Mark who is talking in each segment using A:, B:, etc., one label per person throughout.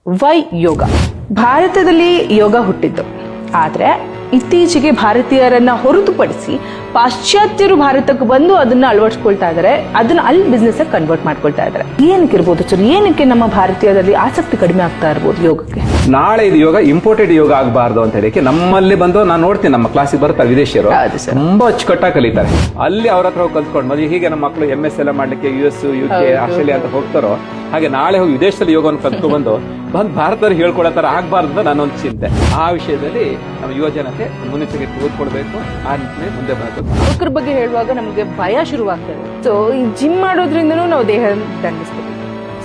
A: Y ಯೋಗ? ಭಾರತದಲ್ಲಿ ಯೋಗ ಹುಟ್ಟಿದ್ದು, ಆದ್ರೆ ಇತ್ತೀಚೆಗೆ ಭಾರತೀಯರನ್ನ ಹೊರತುಪಡಿಸಿ ಪಾಶ್ಚಾತ್ಯರು ಭಾರತಕ್ಕೆ ಬಂದು ಅದನ್ನ ಅಳವಡಿಸ್ಕೊಳ್ತಾ ಇದ್ದಾರೆ, ಅದನ್ನ ಅಲ್ಲಿ ಬಿಸ್ನೆಸ್ ಕನ್ವರ್ಟ್ ಮಾಡ್ಕೊಳ್ತಾ ಇದ್ದಾರೆ. ಏನಕ್ಕೆ ಇರ್ಬೋದು ಸರ್? ಏನಕ್ಕೆ ನಮ್ಮ ಭಾರತೀಯರಲ್ಲಿ ಆಸಕ್ತಿ ಕಡಿಮೆ ಆಗ್ತಾ ಇರ್ಬೋದು ಯೋಗಕ್ಕೆ?
B: ನಾಳೆ ಇದು ಯೋಗ ಇಂಪೋರ್ಟೆಡ್ ಯೋಗ ಆಗಬಾರ್ದು ಅಂತ ಹೇಳಕ್ಕೆ ನಮ್ಮಲ್ಲಿ ಬಂದು ನಾನು ನೋಡ್ತೀನಿ, ನಮ್ಮ ಕ್ಲಾಸಿಗೆ ಬರ್ತಾರೆ ವಿದೇಶಿಯರು, ತುಂಬಾ ಅಚ್ಚುಕಟ್ಟಾಗಿ ಕಲಿತಾರೆ. ಅಲ್ಲಿ ಅವ್ರ ಹತ್ರ ಹೋಗಿ ಕಲ್ತ್ಕೊಂಡು ಬಂದು ಹೀಗೆ ನಮ್ಮ ಮಕ್ಕಳು MS ಎಲ್ಲ ಮಾಡ್ಲಿಕ್ಕೆ US UK ಆಸ್ಟ್ರೇಲಿಯಾ ಅಂತ ಹೋಗ್ತಾರೋ, ಹಾಗೆ ನಾಳೆ ಹೋಗಿ ವಿದೇಶದಲ್ಲಿ ಯೋಗವನ್ನು ಕಲ್ತ್ಕೊಂಡು ಬಂದು ಭಾರತದವ್ರಿಗೆ ಹೇಳ್ಕೊಡತ್ತಾರ ಆಗ್ಬಾರ್ದು ಅಂತ ನಾನೊಂದು ಚಿಂತೆ. ಆ ವಿಷಯದಲ್ಲಿ ನಮ್ಮ ಯುವ ಜನತೆ ಮುನ್ನೆಚ್ಚರಿಕೆ ತೆಗೆದುಕೊಳ್ಬೇಕು, ಆ ನಿಟ್ಟಿನಲ್ಲಿ ಮುಂದೆ ಬರಬೇಕು.
A: ಯುವಕರ ಬಗ್ಗೆ ಹೇಳುವಾಗ ನಮಗೆ ಭಯ ಶುರುವಾಗ್ತದೆ. ಸೊ ಈ ಜಿಮ್ ಮಾಡೋದ್ರಿಂದನೂ ನಾವು ದೇಹ ದಂಡಿಸ್ತೀವಿ,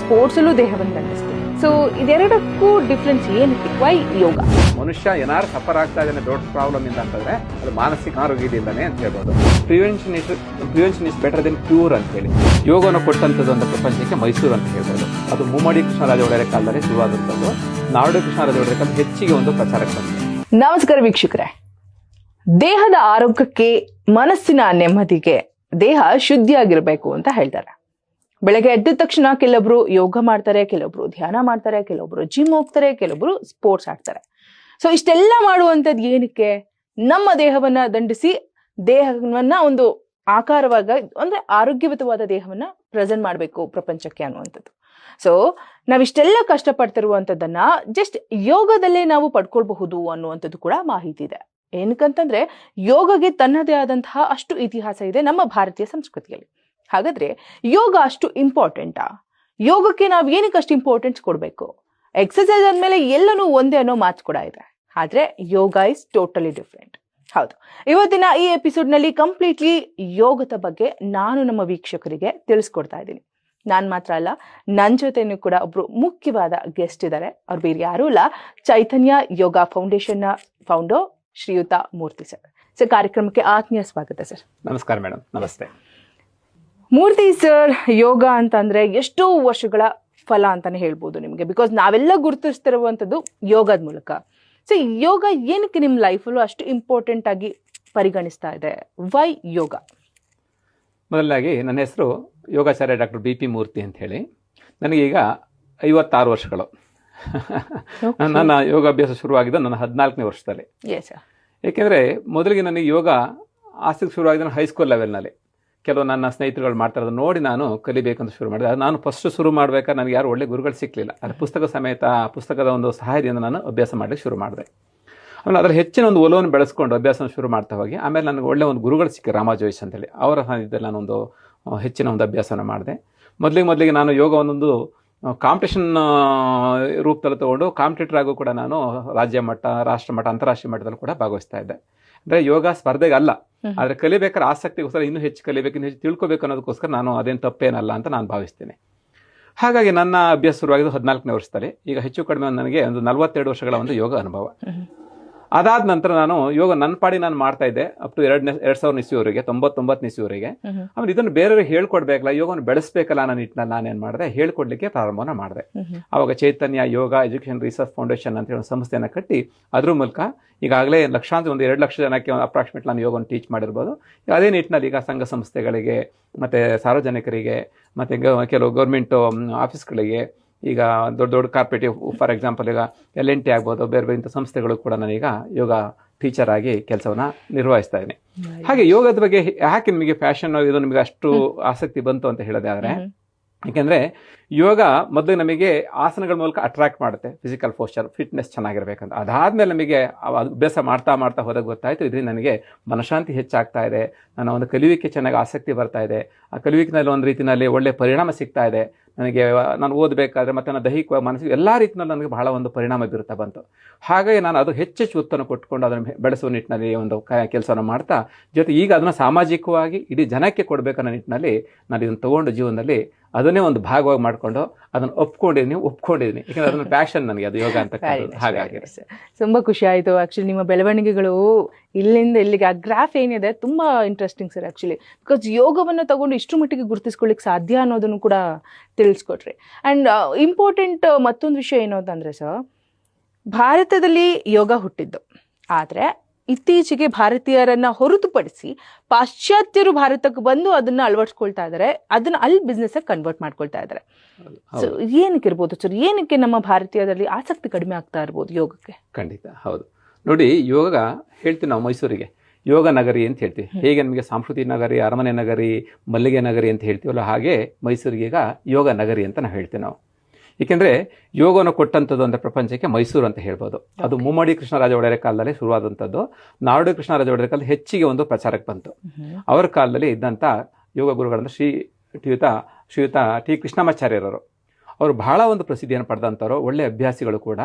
A: ಸ್ಪೋರ್ಟ್ಸ್ ಅಲ್ಲೂ ದೇಹವನ್ನು ದಂಡಿಸ್ತೀವಿ. ಸೊ ಇದೆರಡಕ್ಕೂ ಡಿಫ್ರೆನ್ಸ್ ಏನಕ್ಕೆ? ವೈ ಯೋಗ?
B: ಮನುಷ್ಯ ಏನಾರು ಸಫರ್ ಆಗ್ತಾ ಇದ್ದಾನೆ ದೊಡ್ಡ ಪ್ರಾಬ್ಲಮ್ ಇಂದ ಅಂತಂದ್ರೆ ಅದು ಮಾನಸಿಕ ಆರೋಗ್ಯದಿಂದಾನೆ ಅಂತ ಹೇಳ್ಬೋದು. Prevention is better then cure ಅಂತ ಹೇಳಿ ಯೋಗವನ್ನು ಕೊಟ್ಟಂತದ್ದು ಒಂದು ಪ್ರಪಂಚಕ್ಕೆ ಮೈಸೂರು ಅಂತ ಹೇಳ್ಬೋದು. ಅದು ಮುಮ್ಮಡಿ ಕೃಷ್ಣರಾಜ ಒಡೆಯರ ಕಾಲದಲ್ಲಿ ಶುರುವಾದಂಥದ್ದು. ನಾಡು ಕೃಷ್ಣರಾಜ ಒಡೆಯರ ಕಾಲ ಹೆಚ್ಚಿಗೆ ಒಂದು ಪ್ರಚಾರಕ್ಕೆ ಬಂದಿದೆ.
A: ನಮಸ್ಕಾರ ವೀಕ್ಷಕರೇ. ದೇಹದ ಆರೋಗ್ಯಕ್ಕೆ, ಮನಸ್ಸಿನ ನೆಮ್ಮದಿಗೆ ದೇಹ ಶುದ್ಧಿಯಾಗಿರ್ಬೇಕು ಅಂತ ಹೇಳ್ತಾರೆ. ಬೆಳಗ್ಗೆ ಎದ್ದ ತಕ್ಷಣ ಕೆಲವೊಬ್ರು ಯೋಗ ಮಾಡ್ತಾರೆ, ಕೆಲವೊಬ್ರು ಧ್ಯಾನ ಮಾಡ್ತಾರೆ, ಕೆಲವೊಬ್ರು ಜಿಮ್ ಹೋಗ್ತಾರೆ, ಕೆಲವೊಬ್ರು ಸ್ಪೋರ್ಟ್ಸ್ ಆಡ್ತಾರೆ. ಸೊ ಇಷ್ಟೆಲ್ಲ ಮಾಡುವಂಥದ್ದು ಏನಕ್ಕೆ? ನಮ್ಮ ದೇಹವನ್ನ ದಂಡಿಸಿ ದೇಹವನ್ನ ಒಂದು ಆಕಾರವಾಗಿ ಅಂದ್ರೆ ಆರೋಗ್ಯಯುತವಾದ ದೇಹವನ್ನ ಪ್ರೆಸೆಂಟ್ ಮಾಡಬೇಕು ಪ್ರಪಂಚಕ್ಕೆ ಅನ್ನುವಂಥದ್ದು. ಸೊ ನಾವಿಷ್ಟೆಲ್ಲ ಕಷ್ಟಪಡ್ತಿರುವಂಥದ್ದನ್ನ ಜಸ್ಟ್ ಯೋಗದಲ್ಲೇ ನಾವು ಪಡ್ಕೊಳ್ಬಹುದು ಅನ್ನುವಂಥದ್ದು ಕೂಡ ಮಾಹಿತಿ ಇದೆ. ಏನಕ್ಕಂತಂದ್ರೆ ಯೋಗಗೆ ತನ್ನದೇ ಆದಂತಹ ಅಷ್ಟು ಇತಿಹಾಸ ಇದೆ ನಮ್ಮ ಭಾರತೀಯ ಸಂಸ್ಕೃತಿಯಲ್ಲಿ. ಹಾಗಾದ್ರೆ ಯೋಗ ಅಷ್ಟು ಇಂಪಾರ್ಟೆಂಟಾ? ಯೋಗಕ್ಕೆ ನಾವು ಏನಕ್ಕೆ ಅಷ್ಟು ಇಂಪಾರ್ಟೆನ್ಸ್ ಕೊಡಬೇಕು? ಎಕ್ಸರ್ಸೈಸ್ ಆದ್ಮೇಲೆ ಎಲ್ಲನೂ ಒಂದೇ ಅನ್ನೋ ಮಾತು ಕೂಡ ಇದೆ. ಆದ್ರೆ ಯೋಗ ಇಸ್ ಟೋಟಲಿ ಡಿಫ್ರೆಂಟ್. ಹೌದು, ಇವತ್ತಿನ ಈ ಎಪಿಸೋಡ್ ನಲ್ಲಿ ಕಂಪ್ಲೀಟ್ಲಿ ಯೋಗದ ಬಗ್ಗೆ ನಾನು ನಮ್ಮ ವೀಕ್ಷಕರಿಗೆ ತಿಳಿಸ್ಕೊಡ್ತಾ ಇದ್ದೀನಿ. ನಾನ್ ಮಾತ್ರ ಅಲ್ಲ, ನನ್ನ ಜೊತೆನೂ ಕೂಡ ಒಬ್ರು ಮುಖ್ಯವಾದ ಗೆಸ್ಟ್ ಇದ್ದಾರೆ. ಅವ್ರು ಬೇರೆ ಯಾರು ಅಲ್ಲ, ಚೈತನ್ಯ ಯೋಗ ಫೌಂಡೇಶನ್ ನ ಫೌಂಡರ್ ಶ್ರೀಯುತ ಮೂರ್ತಿ ಸರ್. ಸರ್, ಕಾರ್ಯಕ್ರಮಕ್ಕೆ ಆತ್ಮೀಯ ಸ್ವಾಗತ ಸರ್.
B: ನಮಸ್ಕಾರ ಮೇಡಮ್. ನಮಸ್ತೆ
A: ಮೂರ್ತಿ ಸರ್. ಯೋಗ ಅಂತಂದ್ರೆ ಎಷ್ಟೋ ವರ್ಷಗಳ ಫಲ ಅಂತಾನೆ ಹೇಳ್ಬೋದು ನಿಮ್ಗೆ, ಬಿಕಾಸ್ ನಾವೆಲ್ಲ ಗುರುತಿಸ್ತಿರುವಂತದ್ದು ಯೋಗದ ಮೂಲಕ. ಸೊ ಯೋಗ ಏನಕ್ಕೆ ನಿಮ್ ಲೈಫಲ್ಲೂ ಅಷ್ಟು ಇಂಪಾರ್ಟೆಂಟ್ ಆಗಿ ಪರಿಗಣಿಸ್ತಾ ಇದೆ? ವೈ ಯೋಗ?
B: ಮೊದಲನಾಗಿ ನನ್ನ ಹೆಸರು ಯೋಗಾಚಾರ್ಯ ಡಾಕ್ಟರ್ BP ಮೂರ್ತಿ ಅಂತ ಹೇಳಿ. ನನಗೀಗ 56 ವರ್ಷಗಳು. ನನ್ನ ಯೋಗಾಭ್ಯಾಸ ಶುರುವಾಗಿದ್ದು ನನ್ನ 14ನೇ ವರ್ಷದಲ್ಲಿ. ಏಕೆಂದರೆ ಮೊದಲಿಗೆ ನನಗೆ ಯೋಗ ಆಸಕ್ತಿ ಶುರುವಾಗಿದ್ದು ಹೈಸ್ಕೂಲ್ ಲೆವೆಲ್ನಲ್ಲಿ. ಕೆಲವು ನನ್ನ ಸ್ನೇಹಿತರುಗಳು ಮಾಡ್ತಾ ಇರೋದು ನೋಡಿ ನಾನು ಕಲಿಬೇಕಂತ ಶುರು ಮಾಡಿದೆ. ಅದು ನಾನು ಫಸ್ಟ್ ಶುರು ಮಾಡ್ಬೇಕಾದ್ರೆ ನನಗೆ ಯಾರು ಒಳ್ಳೆ ಗುರುಗಳು ಸಿಕ್ಕಲಿಲ್ಲ. ಅದು ಪುಸ್ತಕ ಸಮೇತ ಪುಸ್ತಕದ ಒಂದು ಸಹಾಯದಿಂದ ನಾನು ಅಭ್ಯಾಸ ಮಾಡಲಿಕ್ಕೆ ಶುರು ಮಾಡಿದೆ. ಆಮೇಲೆ ಅದರ ಹೆಚ್ಚಿನ ಒಂದು ಒಲವನ್ನು ಬೆಳೆಸ್ಕೊಂಡು ಅಭ್ಯಾಸ ಶುರು ಮಾಡ್ತಾ ಹೋಗಿ ಆಮೇಲೆ ನನಗೆ ಒಳ್ಳೆ ಒಂದು ಗುರುಗಳು ಸಿಕ್ಕರು, ರಾಮ ಜೋಯಿಸ್ ಅಂತೇಳಿ. ಅವರ ಸಾನ್ನಿಧ್ಯದಲ್ಲಿ ನಾನೊಂದು ಹೆಚ್ಚಿನ ಒಂದು ಅಭ್ಯಾಸನ ಮಾಡಿದೆ. ಮೊದಲಿಗೆ ನಾನು ಯೋಗ ಒಂದೊಂದು ಕಾಂಪಿಟೇಷನ್ ರೂಪದಲ್ಲಿ ತಗೊಂಡು ಕಾಂಪಿಟೇಟರ್ ಆಗು ಕೂಡ ನಾನು ರಾಜ್ಯ ಮಟ್ಟ, ರಾಷ್ಟ್ರ ಮಟ್ಟ, ಅಂತಾರಾಷ್ಟ್ರೀಯ ಮಟ್ಟದಲ್ಲಿ ಕೂಡ ಭಾಗವಹಿಸ್ತಾ ಇದ್ದೆ. ಅಂದರೆ ಯೋಗ ಸ್ಪರ್ಧೆಗೆ ಅಲ್ಲ, ಆದರೆ ಕಲಿಬೇಕಾದ್ರೆ ಆಸಕ್ತಿಗೋಸ್ಕರ ಇನ್ನೂ ಹೆಚ್ಚು ಕಲಿಬೇಕು, ಇನ್ನೂ ಹೆಚ್ಚು ತಿಳ್ಕೊಬೇಕು ಅನ್ನೋದಕ್ಕೋಸ್ಕರ ನಾನು ಅದೇನು ತಪ್ಪೇನಲ್ಲ ಅಂತ ನಾನು ಭಾವಿಸ್ತೇನೆ. ಹಾಗಾಗಿ ನನ್ನ ಅಭ್ಯಾಸ ಶುರುವಾಗಿದ್ದು 14ನೇ ವರ್ಷದಲ್ಲಿ. ಈಗ ಹೆಚ್ಚು ಕಡಿಮೆ ನನಗೆ ಒಂದು 42 ವರ್ಷಗಳ ಒಂದು ಯೋಗ ಅನುಭವ. ಅದಾದ ನಂತರ ನಾನು ಯೋಗ ನನ್ನ ಪಾಡಿ ನಾನು ಮಾಡ್ತಾ ಇದ್ದೆ ಅಪ್ ಟು 2000 ಇಸ್ವಿವರೆಗೆ, 99 ಇಸ್ವಿವರೆಗೆ. ಆಮೇಲೆ ಇದನ್ನು ಬೇರೆಯವ್ರಿಗೆ ಹೇಳ್ಕೊಡ್ಬೇಕಲ್ಲ, ಯೋಗವನ್ನು ಬೆಳೆಸ್ಬೇಕಲ್ಲ ಅನ್ನೋ ನಿಟ್ಟಿನಲ್ಲಿ ನಾನೇನು ಮಾಡಿದೆ, ಹೇಳ್ಕೊಡ್ಲಿಕ್ಕೆ ಪ್ರಾರಂಭನ ಮಾಡಿದೆ. ಆವಾಗ ಚೈತನ್ಯ ಯೋಗ ಎಜುಕೇಷನ್ ರಿಸರ್ಚ್ ಫೌಂಡೇಶನ್ ಅಂತ ಹೇಳಿ ಒಂದು ಸಂಸ್ಥೆಯನ್ನು ಕಟ್ಟಿ ಅದ್ರ ಮೂಲಕ ಈಗಾಗಲೇ ಲಕ್ಷಾಂತರ ಒಂದು 2 ಲಕ್ಷ ಜನಕ್ಕೆ ಅಪ್ರಾಕ್ಸಿಮೇಟ್ ನಾನು ಯೋಗವನ್ನು ಟೀಚ್ ಮಾಡಿರ್ಬೋದು. ಅದೇ ನಿಟ್ಟಿನಲ್ಲಿ ಈಗ ಸಂಘ ಸಂಸ್ಥೆಗಳಿಗೆ ಮತ್ತು ಸಾರ್ವಜನಿಕರಿಗೆ ಮತ್ತು ಕೆಲವು ಗೌರ್ಮೆಂಟ್ ಆಫೀಸ್ಗಳಿಗೆ, ಈಗ ದೊಡ್ಡ ದೊಡ್ಡ ಕಾರ್ಪೊರೇಟಿವ್, ಫಾರ್ ಎಕ್ಸಾಂಪಲ್ ಈಗ LNT ಆಗ್ಬೋದು, ಬೇರೆ ಬೇರೆ ಇಂಥ ಸಂಸ್ಥೆಗಳು ಕೂಡ ನಾನೀಗ ಯೋಗ ಟೀಚರ್ ಆಗಿ ಕೆಲಸವನ್ನ ನಿರ್ವಹಿಸ್ತಾ ಇದ್ದೀನಿ. ಹಾಗೆ ಯೋಗದ ಬಗ್ಗೆ ಯಾಕೆ ನಿಮಗೆ ಪ್ಯಾಷನ್ ಇದು ನಿಮಗೆ ಅಷ್ಟು ಆಸಕ್ತಿ ಬಂತು ಅಂತ ಹೇಳೋದೇ ಆದರೆ, ಯಾಕೆಂದರೆ ಯೋಗ ಮೊದಲು ನಮಗೆ ಆಸನಗಳ ಮೂಲಕ ಅಟ್ರಾಕ್ಟ್ ಮಾಡುತ್ತೆ, ಫಿಸಿಕಲ್ ಪೋಸ್ಚರ್, ಫಿಟ್ನೆಸ್ ಚೆನ್ನಾಗಿರ್ಬೇಕಂತ. ಅದಾದಮೇಲೆ ನಮಗೆ ಅಭ್ಯಾಸ ಮಾಡ್ತಾ ಹೋದಾಗ ಗೊತ್ತಾಯಿತು, ಇದರಿಂದ ನನಗೆ ಮನಃಶಾಂತಿ ಹೆಚ್ಚಾಗ್ತಾ ಇದೆ, ನನ್ನ ಒಂದು ಕಲಿಯುವಿಕೆ ಚೆನ್ನಾಗಿ ಆಸಕ್ತಿ ಬರ್ತಾ ಇದೆ, ಆ ಕಲಿಯುವಿಕೆನಲ್ಲಿ ಒಂದು ರೀತಿಯಲ್ಲಿ ಒಳ್ಳೆ ಪರಿಣಾಮ ಸಿಗ್ತಾ ಇದೆ ನನಗೆ. ನಾನು ಓದಬೇಕಾದ್ರೆ ಮತ್ತು ನನ್ನ ದೈಹಿಕ ಮಾನಸಿಕ ಎಲ್ಲ ರೀತಿಯಲ್ಲಿ ನನಗೆ ಬಹಳ ಒಂದು ಪರಿಣಾಮ ಬೀರುತ್ತಾ ಬಂತು. ಹಾಗಾಗಿ ನಾನು ಅದು ಹೆಚ್ಚೆಚ್ಚು ಒತ್ತನ್ನು ಕೊಟ್ಕೊಂಡು ಅದನ್ನು ಬೆಳೆಸುವ ನಿಟ್ಟಿನಲ್ಲಿ ಒಂದು ಕೆಲಸವನ್ನು ಮಾಡ್ತಾ, ಜೊತೆ ಈಗ ಅದನ್ನು ಸಾಮಾಜಿಕವಾಗಿ ಇಡೀ ಜನಕ್ಕೆ ಕೊಡಬೇಕನ್ನೋ ನಿಟ್ಟಿನಲ್ಲಿ ನಾನು ಇದನ್ನು ತೊಗೊಂಡು ಜೀವನದಲ್ಲಿ ಅದನ್ನೇ ಒಂದು ಭಾಗವಾಗಿ ಮಾಡಿಕೊಂಡು ಅದನ್ನು ಒಪ್ಕೊಂಡಿದ್ದೀನಿ. ಯಾಕಂದರೆ ಅದನ್ನ ಪ್ಯಾಷನ್ ನನಗೆ, ಅದು ಯೋಗ ಅಂತ. ಹಾಗಾಗಿ
A: ತುಂಬಾ ಖುಷಿ ಆಯಿತು. ಆ್ಯಕ್ಚುಲಿ ನಿಮ್ಮ ಬೆಳವಣಿಗೆಗಳು ಇಲ್ಲಿಂದ ಇಲ್ಲಿಗೆ ಆ ಗ್ರಾಫ್ ಏನಿದೆ ತುಂಬಾ ಇಂಟ್ರೆಸ್ಟಿಂಗ್ ಸರ್. ಆ್ಯಕ್ಚುಲಿ ಬಿಕಾಸ್ ಯೋಗವನ್ನು ತಗೊಂಡು ಇಷ್ಟು ಮಟ್ಟಿಗೆ ಗುರುತಿಸ್ಕೊಳ್ಳಿಕ್ಕೆ ಸಾಧ್ಯ ಅನ್ನೋದನ್ನು ಕೂಡ ತಿಳಿಸ್ಕೊಟ್ರಿ. ಆ್ಯಂಡ್ ಇಂಪಾರ್ಟೆಂಟ್ ಮತ್ತೊಂದು ವಿಷಯ ಏನು ಅಂತಂದರೆ ಸರ್, ಭಾರತದಲ್ಲಿ ಯೋಗ ಹುಟ್ಟಿದ್ದು, ಆದರೆ ಇತ್ತೀಚೆಗೆ ಭಾರತೀಯರನ್ನ ಹೊರತುಪಡಿಸಿ ಪಾಶ್ಚಾತ್ಯರು ಭಾರತಕ್ಕೆ ಬಂದು ಅದನ್ನ ಅಳವಡಿಸ್ಕೊಳ್ತಾ ಇದ್ದಾರೆ, ಅದನ್ನ ಅಲ್ಲಿ ಬಿಸ್ನೆಸ್ ಕನ್ವರ್ಟ್ ಮಾಡ್ಕೊಳ್ತಾ ಇದ್ದಾರೆ. ಸೊ ಏನಕ್ಕೆ ಇರ್ಬೋದು ಸರ್, ಏನಕ್ಕೆ ನಮ್ಮ ಭಾರತೀಯರಲ್ಲಿ ಆಸಕ್ತಿ ಕಡಿಮೆ ಆಗ್ತಾ ಇರ್ಬೋದು ಯೋಗಕ್ಕೆ?
B: ಖಂಡಿತ ಹೌದು. ನೋಡಿ, ಯೋಗ ಹೇಳ್ತೀವಿ ನಾವು ಮೈಸೂರಿಗೆ ಯೋಗ ನಗರಿ ಅಂತ ಹೇಳ್ತೀವಿ. ಹೇಗೆ ನಮಗೆ ಸಾಂಸ್ಕೃತಿಕ ನಗರಿ, ಅರಮನೆ ನಗರಿ, ಮಲ್ಲಿಗೆ ನಗರಿ ಅಂತ ಹೇಳ್ತೀವಲ್ಲ, ಹಾಗೆ ಮೈಸೂರಿಗೆ ಈಗ ಯೋಗ ನಗರಿ ಅಂತ ನಾವು ಹೇಳ್ತೀವಿ ನಾವು. ಏಕೆಂದರೆ ಯೋಗವನ್ನು ಕೊಟ್ಟಂಥದ್ದು ಅಂದರೆ ಪ್ರಪಂಚಕ್ಕೆ ಮೈಸೂರು ಅಂತ ಹೇಳ್ಬೋದು. ಅದು ಮುಮ್ಮಡಿ ಕೃಷ್ಣರಾಜ ಒಡೆಯರ ಕಾಲದಲ್ಲಿ ಶುರುವಾದಂಥದ್ದು. ನಾಡು ಕೃಷ್ಣರಾಜ ಒಡೆಯರ ಕಾಲದಲ್ಲಿ ಹೆಚ್ಚಿಗೆ ಒಂದು ಪ್ರಚಾರಕ್ಕೆ ಬಂತು. ಅವರ ಕಾಲದಲ್ಲಿ ಇದ್ದಂಥ ಯೋಗ ಗುರುಗಳಂದ್ರೆ ಶ್ರೀಯುತ ಟಿ ಕೃಷ್ಣಮಾಚಾರ್ಯರವರು. ಅವರು ಬಹಳ ಒಂದು ಪ್ರಸಿದ್ಧಿಯನ್ನು ಪಡೆದಂಥವ್ರು, ಒಳ್ಳೆಯ ಅಭ್ಯಾಸಿಗಳು ಕೂಡ.